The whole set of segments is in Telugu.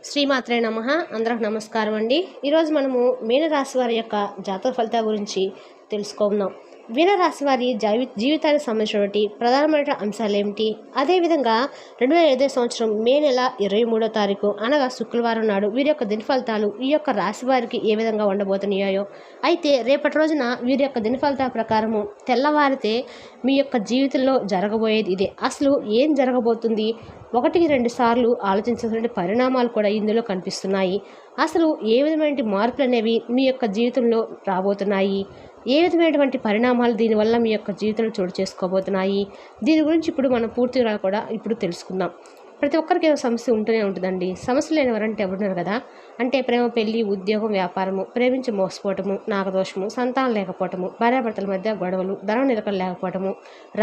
శ్రీమాత్రే నమః. అందరికి నమస్కారం అండి. ఈరోజు మనము మీనరాశి వారి యొక్క జాతక ఫలితాల గురించి తెలుసుకుందాం. మీనరాశి వారి జీవితానికి సంబంధించినటువంటి ప్రధానమైన అంశాలు ఏమిటి, అదేవిధంగా 2025 సంవత్సరం మే నెల 23వ తారీఖు అనగా శుక్రవారం నాడు వీరి యొక్క దిన ఫలితాలు ఈ యొక్క రాశి వారికి ఏ విధంగా ఉండబోతున్నాయో, అయితే రేపటి రోజున వీరి యొక్క దిన ఫలితాల ప్రకారము తెల్లవారితే మీ యొక్క జీవితంలో జరగబోయేది ఇదే. అసలు ఏం జరగబోతుంది, 1-2 సార్లు ఆలోచించాల్సిన పరిణామాలు కూడా ఇందులో కనిపిస్తున్నాయి. అసలు ఏ విధమైన మార్పులు అనేవి మీ యొక్క జీవితంలో రాబోతున్నాయి, ఏ విధమైనటువంటి పరిణామాలు దీనివల్ల మీ యొక్క జీవితంలో చోటు చేసుకోబోతున్నాయి, దీని గురించి ఇప్పుడు మనం పూర్తిగా కూడా ఇప్పుడు తెలుసుకుందాం. ప్రతి ఒక్కరికి ఏదో సమస్య ఉంటూనే ఉంటుందండి. సమస్య లేని ఎవరంటే ఎవరున్నారు కదా. అంటే ప్రేమ, పెళ్లి, ఉద్యోగం, వ్యాపారము, ప్రేమించి మోసపోవటము, నాగదోషము, సంతానం లేకపోవటము, భార్యాభర్తల మధ్య గొడవలు, ధనం నిలకడ లేకపోవటము,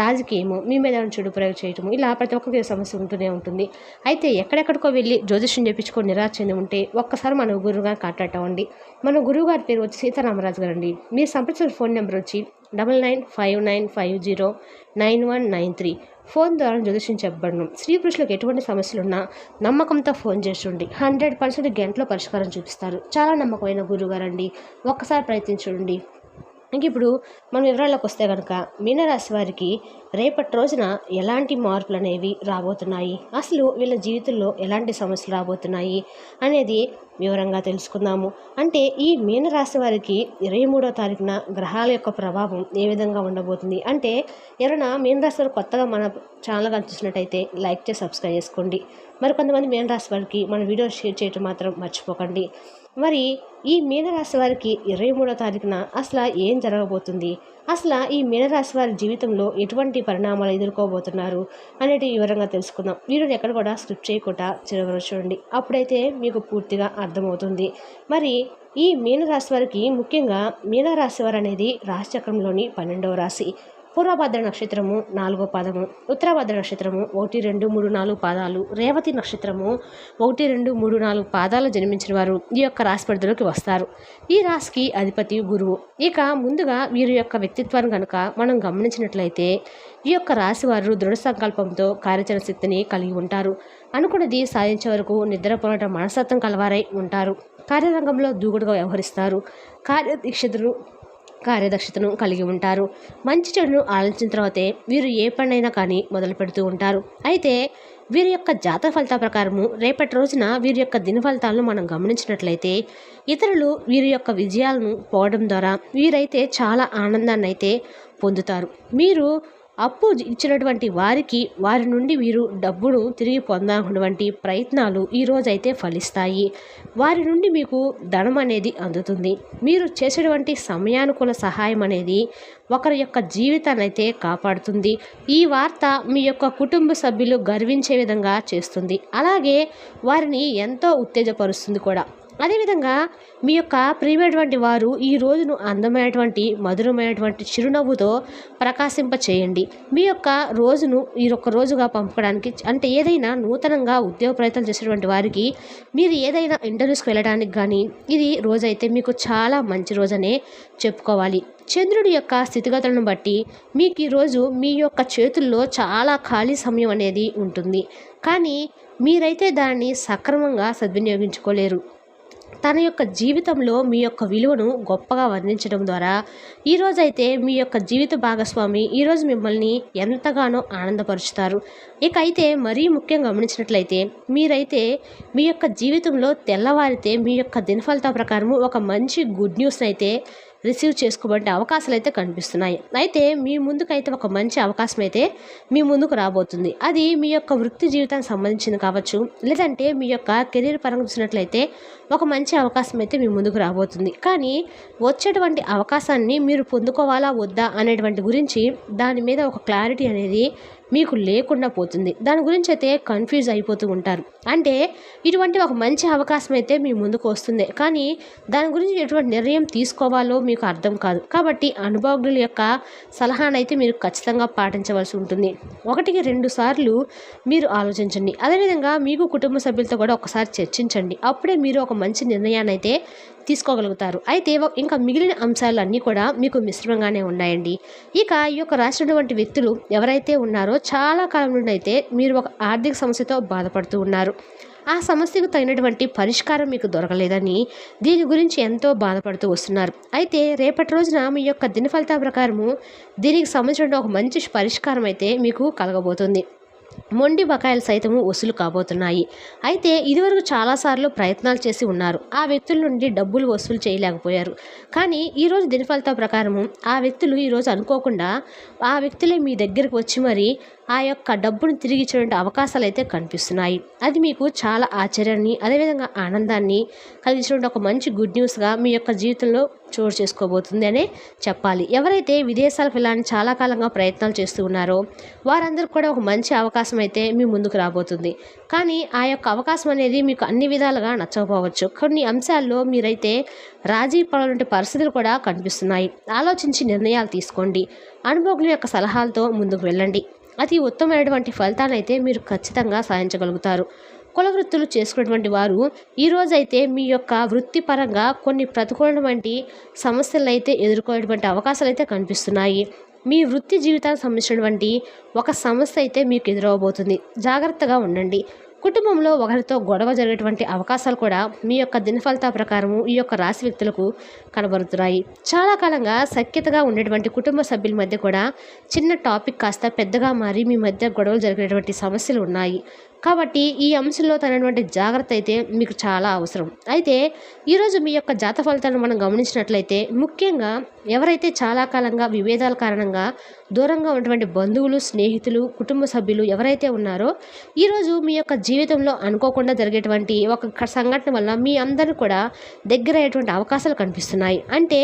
రాజకీయము, మీ మీద చెడు ప్రయోగం చేయటము, ఇలా ప్రతి ఒక్కరికి సమస్య ఉంటూనే ఉంటుంది. అయితే ఎక్కడెక్కడికో వెళ్ళి జ్యోతిష్యం చేయించుకొని నిరాశ చెంది ఉంటే ఒక్కసారి మన గురువుగారు కాంటాక్ట్ అవ్వండి. మన గురువుగారి పేరు వచ్చి సీతారామరాజు గారు అండి. మీరు సంప్రదించిన ఫోన్ నెంబర్ వచ్చి 9959509193. ఫోన్ ద్వారా జ్యోతిష్యం చెప్పబడను. స్త్రీ పురుషులకు ఎటువంటి సమస్యలున్నా నమ్మకంతో ఫోన్ చేస్తుండి 100% గంటలో పరిష్కారం చూపిస్తారు. చాలా నమ్మకమైన గురువుగారండి. ఒక్కసారి ప్రయత్నించండి. ఇంక ఇప్పుడు మనం వివరాల్లోకి వస్తే కనుక మీనరాశి వారికి రేపటి రోజున ఎలాంటి మార్పులు అనేవి రాబోతున్నాయి, అసలు వీళ్ళ జీవితంలో ఎలాంటి సమస్యలు రాబోతున్నాయి అనేది వివరంగా తెలుసుకుందాము. అంటే ఈ మీనరాశి వారికి 23వ తారీఖున గ్రహాల యొక్క ప్రభావం ఏ విధంగా ఉండబోతుంది అంటే, ఎవరైనా మీనరాశి వారు కొత్తగా మన ఛానల్ చూసినట్టయితే లైక్ చేసి సబ్స్క్రైబ్ చేసుకోండి. మరి కొంతమంది మీనరాశి వారికి మన వీడియో షేర్ చేయడం మాత్రం మర్చిపోకండి. మరి ఈ మీనరాశి వారికి 23వ తారీఖున అసలు ఏం జరగబోతుంది, అసలు ఈ మీనరాశి వారి జీవితంలో ఎటువంటి పరిణామాలు ఎదుర్కోబోతున్నారు అనేది వివరంగా తెలుసుకుందాం. వీడియోని ఎక్కడ కూడా స్కిప్ చేయకుండా చివరి చూడండి, అప్పుడైతే మీకు పూర్తిగా అర్థమవుతుంది. మరి ఈ మీనరాశి వారికి ముఖ్యంగా మీనరాశి వారు అనేది రాశి చక్రంలోని 12వ రాశి. పూర్వభద్ర నక్షత్రము 4వ పాదము, ఉత్తరభద్ర నక్షత్రము 1, 2, 3, 4 పాదాలు, రేవతి నక్షత్రము 1, 2, 3, 4 పాదాలు జన్మించిన వారు ఈ యొక్క రాశి పరిధిలోకి వస్తారు. ఈ రాశికి అధిపతి గురువు. ఇక ముందుగా వీరి యొక్క వ్యక్తిత్వాన్ని కనుక మనం గమనించినట్లయితే ఈ యొక్క రాశి వారు దృఢ సంకల్పంతో కార్యాచరణ శక్తిని కలిగి ఉంటారు. అనుకున్నది సాధించే వరకు నిద్రపోవట మనస్తత్వం కలవారై ఉంటారు. కార్యరంగంలో దూకుడుగా వ్యవహరిస్తారు. కార్యదక్షతను కలిగి ఉంటారు. మంచి చెడును ఆలోచించిన తర్వాతే వీరు ఏ పనైనా కానీ మొదలు పెడుతూ ఉంటారు. అయితే వీరి యొక్క జాతక ఫలితాల ప్రకారము రేపటి రోజున వీరి యొక్క దిన ఫలితాలను మనం గమనించినట్లయితే ఇతరులు వీరి యొక్క విజయాలను పోవడం ద్వారా వీరైతే చాలా ఆనందాన్ని అయితే పొందుతారు. మీరు అప్పు ఇచ్చినటువంటి వారి నుండి వీరు డబ్బును తిరిగి పొందాలన్నటువంటి ప్రయత్నాలు ఈరోజైతే ఫలిస్తాయి. వారి నుండి మీకు ధనం అనేది అందుతుంది. మీరు చేసేటువంటి సమయానుకూల సహాయం అనేది ఒకరి యొక్క జీవితాన్ని అయితే కాపాడుతుంది. ఈ వార్త మీ యొక్క కుటుంబ సభ్యులు గర్వించే విధంగా చేస్తుంది. అలాగే వారిని ఎంతో ఉత్తేజపరుస్తుంది కూడా. అదేవిధంగా మీ యొక్క ప్రియమైనటువంటి వారు ఈ రోజును అందమైనటువంటి మధురమైనటువంటి చిరునవ్వుతో ప్రకాశింప చేయండి. మీ యొక్క రోజును ఈ ఒక్క రోజుగా పంపడానికి, అంటే ఏదైనా నూతనంగా ఉద్యోగ ప్రయత్నాలు చేసేటువంటి వారికి మీరు ఏదైనా ఇంటర్వ్యూస్కి వెళ్ళడానికి కానీ ఇది రోజైతే మీకు చాలా మంచి రోజనే చెప్పుకోవాలి. చంద్రుడి యొక్క స్థితిగతులను బట్టి మీకు ఈరోజు మీ యొక్క చేతుల్లో చాలా ఖాళీ సమయం అనేది ఉంటుంది. కానీ మీరైతే దాన్ని సక్రమంగా సద్వినియోగించుకోలేరు. తన యొక్క జీవితంలో మీ యొక్క విలువను గొప్పగా వర్ణించడం ద్వారా ఈరోజైతే మీ యొక్క జీవిత భాగస్వామి ఈరోజు మిమ్మల్ని ఎంతగానో ఆనందపరుచుతారు. ఇక అయితే మరీ ముఖ్యంగా గమనించినట్లయితే మీరైతే మీ యొక్క జీవితంలో తెల్లవారితే మీ యొక్క దినఫలితాల ప్రకారము ఒక మంచి గుడ్ న్యూస్ని అయితే రిసీవ్ చేసుకోబడే అవకాశాలు అయితే కనిపిస్తున్నాయి. అయితే మీ ముందుకైతే ఒక మంచి అవకాశం అయితే మీ ముందుకు రాబోతుంది. అది మీ యొక్క వృత్తి జీవితానికి సంబంధించింది కావచ్చు, లేదంటే మీ యొక్క కెరీర్ పరంగా చూసినట్లయితే ఒక మంచి అవకాశం అయితే మీ ముందుకు రాబోతుంది. కానీ వచ్చేటువంటి అవకాశాన్ని మీరు పొందుకోవాలా వద్దా అనేటువంటి గురించి దాని మీద ఒక క్లారిటీ అనేది మీకు లేకుండా పోతుంది. దాని గురించి అయితే కన్ఫ్యూజ్ అయిపోతూ ఉంటారు. అంటే ఇటువంటి ఒక మంచి అవకాశం అయితే మీ ముందుకు వస్తుంది, కానీ దాని గురించి ఎటువంటి నిర్ణయం తీసుకోవాలో మీకు అర్థం కాదు. కాబట్టి అనుభవజ్ఞుల యొక్క సలహానైతే మీరు ఖచ్చితంగా పాటించవలసి ఉంటుంది. 1-2 సార్లు మీరు ఆలోచించండి. అదేవిధంగా మీకు కుటుంబ సభ్యులతో కూడా ఒకసారి చర్చించండి. అప్పుడే మీరు ఒక మంచి నిర్ణయాన్ని అయితే తీసుకోగలుగుతారు. అయితే ఇంకా మిగిలిన అంశాలు అన్నీ కూడా మీకు మిశ్రమంగానే ఉన్నాయండి. ఇక ఈ యొక్క రాసినటువంటి వ్యక్తులు ఎవరైతే ఉన్నారో చాలా కాలం నుండి అయితే మీరు ఒక ఆర్థిక సమస్యతో బాధపడుతూ ఉన్నారు. ఆ సమస్యకు తగినటువంటి పరిష్కారం మీకు దొరకలేదని దీని గురించి ఎంతో బాధపడుతూ వస్తున్నారు. అయితే రేపటి రోజున మీ యొక్క దిన ఫలితాల ప్రకారము దీనికి సంబంధించిన ఒక మంచి పరిష్కారం అయితే మీకు కలగబోతుంది. మొండి బకాయిలు సైతము వసూలు కాబోతున్నాయి. అయితే ఇదివరకు చాలాసార్లు ప్రయత్నాలు చేసి ఉన్నారు. ఆ వ్యక్తుల నుండి డబ్బులు వసూలు చేయలేకపోయారు. కానీ ఈరోజు దిన ఫలితాల ప్రకారము ఆ వ్యక్తులు ఈరోజు అనుకోకుండా ఆ వ్యక్తులే మీ దగ్గరికి వచ్చి మరి ఆ యొక్క డబ్బును తిరిగి ఇచ్చేటువంటి అవకాశాలు అయితే కనిపిస్తున్నాయి. అది మీకు చాలా ఆశ్చర్యాన్ని అదేవిధంగా ఆనందాన్ని కలిగించినటువంటి ఒక మంచి గుడ్ న్యూస్గా మీ యొక్క జీవితంలో చోటు చేసుకోబోతుంది అనే చెప్పాలి. ఎవరైతే విదేశాలకు వెళ్ళాలని చాలా కాలంగా ప్రయత్నాలు చేస్తూ ఉన్నారో వారందరూ కూడా ఒక మంచి అవకాశం అయితే మీ ముందుకు రాబోతుంది. కానీ ఆ యొక్క అవకాశం అనేది మీకు అన్ని విధాలుగా నచ్చకపోవచ్చు. కొన్ని అంశాల్లో మీరైతే రాజీ పడేటువంటి పరిస్థితులు కూడా కనిపిస్తున్నాయి. ఆలోచించి నిర్ణయాలు తీసుకోండి. అనుభవజ్ఞుల యొక్క సలహాలతో ముందుకు వెళ్ళండి. అతి ఉత్తమమైనటువంటి ఫలితాన్ని అయితే మీరు ఖచ్చితంగా సాధించగలుగుతారు. కుల వృత్తులు చేసుకున్నటువంటి వారు ఈరోజైతే మీ యొక్క వృత్తిపరంగా కొన్ని ప్రతికూలమైన సమస్యలు అయితే ఎదుర్కొనేటువంటి అవకాశాలు అయితే కనిపిస్తున్నాయి. మీ వృత్తి జీవితానికి సంబంధించినటువంటి ఒక సమస్య అయితే మీకు ఎదురవబోతుంది. జాగ్రత్తగా ఉండండి. కుటుంబంలో ఒకరితో గొడవ జరిగేటువంటి అవకాశాలు కూడా మీ యొక్క దిన ఫలితాల ప్రకారము ఈ యొక్క రాశి వ్యక్తులకు కనబడుతున్నాయి. చాలా కాలంగా సఖ్యతగా ఉండేటువంటి కుటుంబ సభ్యుల మధ్య కూడా చిన్న టాపిక్ కాస్త పెద్దగా మారి మీ మధ్య గొడవలు జరిగేటువంటి సమస్యలు ఉన్నాయి. కాబట్టి ఈ అంశంలో తగినటువంటి జాగ్రత్త అయితే మీకు చాలా అవసరం. అయితే ఈరోజు మీ యొక్క జాత ఫలితాలను మనం గమనించినట్లయితే ముఖ్యంగా ఎవరైతే చాలా కాలంగా విభేదాల కారణంగా దూరంగా ఉన్నటువంటి బంధువులు, స్నేహితులు, కుటుంబ సభ్యులు ఎవరైతే ఉన్నారో ఈరోజు మీ యొక్క జీవితంలో అనుకోకుండా జరిగేటువంటి ఒక సంఘటన వల్ల మీ అందరూ కూడా దగ్గర అయ్యేటువంటి అవకాశాలు కనిపిస్తున్నాయి. అంటే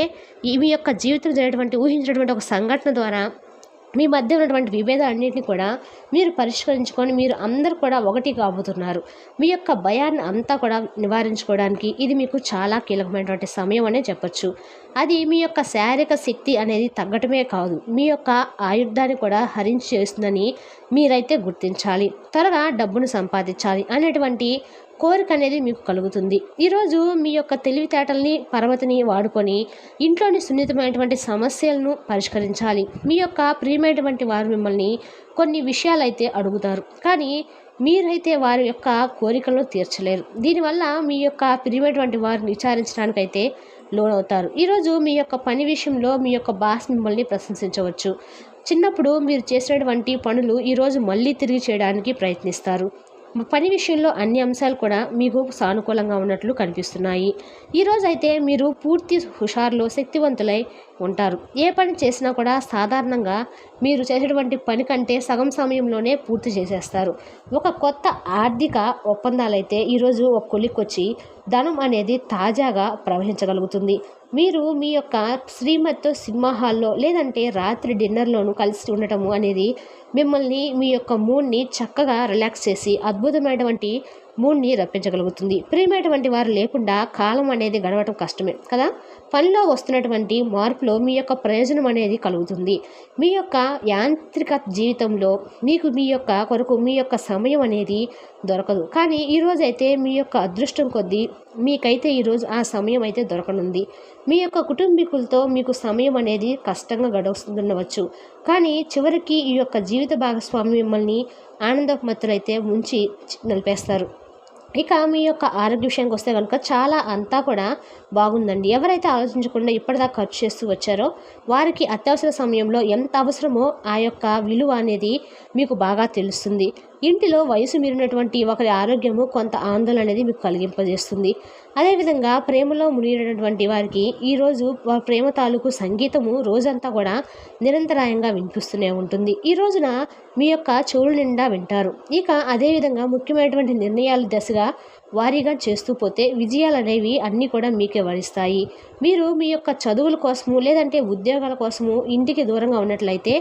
మీ యొక్క జీవితం జరిగేటువంటి ఊహించినటువంటి ఒక సంఘటన ద్వారా మీ మధ్య ఉన్నటువంటి విభేదాలన్నింటినీ కూడా మీరు పరిష్కరించుకొని మీరు అందరూ కూడా ఒకటి కాబోతున్నారు. మీ యొక్క భయాన్ని అంతా కూడా నివారించుకోవడానికి ఇది మీకు చాలా కీలకమైనటువంటి సమయం అనే చెప్పచ్చు. అది మీ యొక్క శారీరక శక్తి అనేది తగ్గటమే కాదు, మీ యొక్క ఆయుర్ధాన్ని కూడా హరించి చేస్తుందని మీరైతే గుర్తించాలి. త్వరగా డబ్బును సంపాదించాలి అనేటువంటి కోరిక అనేది మీకు కలుగుతుంది. ఈరోజు మీ యొక్క తెలివితేటల్ని పరమతిని వాడుకొని ఇంట్లోని సున్నితమైనటువంటి సమస్యలను పరిష్కరించాలి. మీ యొక్క ప్రియమైనటువంటి వారు మిమ్మల్ని కొన్ని విషయాలు అయితే అడుగుతారు, కానీ మీరైతే వారి యొక్క కోరికలను తీర్చలేరు. దీనివల్ల మీ యొక్క ప్రియమైనటువంటి వారిని విచారించడానికైతే లోనవుతారు. ఈరోజు మీ యొక్క పని విషయంలో మీ యొక్క బాస్ మిమ్మల్ని ప్రశంసించవచ్చు. చిన్నప్పుడు మీరు చేసినటువంటి పనులు ఈరోజు మళ్ళీ తిరిగి చేయడానికి ప్రయత్నిస్తారు. పని విషయంలో అన్ని అంశాలు కూడా మీకు సానుకూలంగా ఉన్నట్లు కనిపిస్తున్నాయి. ఈరోజైతే మీరు పూర్తి హుషారులో శక్తివంతులై ఉంటారు. ఏ పని చేసినా కూడా సాధారణంగా మీరు చేసేటువంటి పని కంటే సగం సమయంలోనే పూర్తి చేసేస్తారు. ఒక కొత్త ఆర్థిక ఒప్పందాలైతే ఈరోజు ఒక కొలిక్కొచ్చి ధనం అనేది తాజాగా ప్రవహించగలుగుతుంది. మీరు మీ యొక్క శ్రీమతితో సినిమా హాల్లో లేదంటే రాత్రి డిన్నర్లోనూ కలిసి ఉండటము అనేది మిమ్మల్ని మీ యొక్క మూడ్ని చక్కగా రిలాక్స్ చేసి అద్భుతమైనటువంటి మూడ్ని రప్పించగలుగుతుంది. ప్రియమైనటువంటి వారు లేకుండా కాలం అనేది గడవటం కష్టమే కదా. పనిలో వస్తున్నటువంటి మార్పులో మీ యొక్క ప్రయోజనం అనేది కలుగుతుంది. మీ యొక్క యాంత్రిక జీవితంలో మీకు మీ యొక్క కొరకు మీ యొక్క సమయం అనేది దొరకదు. కానీ ఈరోజైతే మీ యొక్క అదృష్టం కొద్దీ మీకైతే ఈరోజు ఆ సమయం అయితే దొరకనుంది. మీ యొక్క కుటుంబీకులతో మీకు సమయం అనేది కష్టంగా గడుస్తుండవచ్చు, కానీ చివరికి ఈ యొక్క జీవిత భాగస్వామి మిమ్మల్ని ఆనందమత్తులైతే ముంచి నిలిపేస్తారు. ఇక మీ యొక్క ఆరోగ్య విషయానికి వస్తే కనుక చాలా అంతా కూడా బాగుందండి. ఎవరైతే ఆలోచించకుండా ఇప్పటిదాకా ఖర్చు చేస్తూ వచ్చారో వారికి అత్యవసర సమయంలో ఎంత అవసరమో ఆ యొక్క విలువ అనేది మీకు బాగా తెలుస్తుంది. ఇంటిలో వయసు మీరినటువంటి ఒకరి ఆరోగ్యము కొంత ఆందోళన అనేది మీకు కలిగింపజేస్తుంది. అదేవిధంగా ప్రేమలో మునిగినటువంటి వారికి ఈరోజు వారి ప్రేమ తాలూకు సంగీతము రోజంతా కూడా నిరంతరాయంగా వినిపిస్తూనే ఉంటుంది. ఈ రోజున మీ యొక్క చెవుల నిండా వింటారు. ఇక అదేవిధంగా ముఖ్యమైనటువంటి నిర్ణయాల దశగా వారీగా చేస్తూ పోతే విజయాలు అనేవి అన్నీ కూడా మీకే వరిస్తాయి. మీరు మీ యొక్క చదువుల కోసము లేదంటే ఉద్యోగాల కోసము ఇంటికి దూరంగా ఉన్నట్లయితే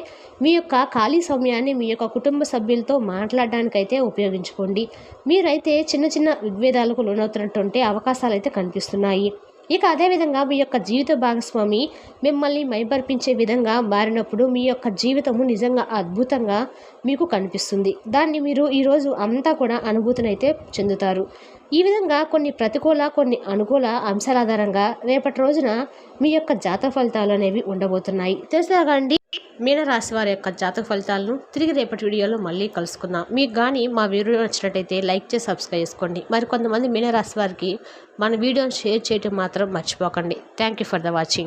మీ యొక్క ఖాళీ సమయాన్ని మీ యొక్క కుటుంబ సభ్యులతో మాట్లాడడానికైతే ఉపయోగించుకోండి. మీరైతే చిన్న చిన్న విభేదాలకు లోనవుతున్నట్టుంటే అవకాశాలు అయితే కనిపిస్తున్నాయి. ఇక అదేవిధంగా మీ యొక్క జీవిత భాగస్వామి మిమ్మల్ని మైమరిపించే విధంగా మారినప్పుడు మీ యొక్క జీవితము నిజంగా అద్భుతంగా మీకు కనిపిస్తుంది. దాన్ని మీరు ఈరోజు అంతా కూడా అనుభూతినైతే చెందుతారు. ఈ విధంగా కొన్ని ప్రతికూల కొన్ని అనుకూల అంశాల ఆధారంగా రేపటి రోజున మీ యొక్క జాతక ఫలితాలు అనేవి ఉండబోతున్నాయి. తెలుసా అండి. మీనరాశి వారి యొక్క జాతక ఫలితాలను తిరిగి రేపటి వీడియోలో మళ్ళీ కలుసుకుందాం. మీకు కానీ మా వీడియో నచ్చినట్టయితే లైక్ చేసి సబ్స్క్రైబ్ చేసుకోండి. మరి కొంతమంది మీనరాశి వారికి మన వీడియోని షేర్ చేయడం మాత్రం మర్చిపోకండి. Thank you for the watching.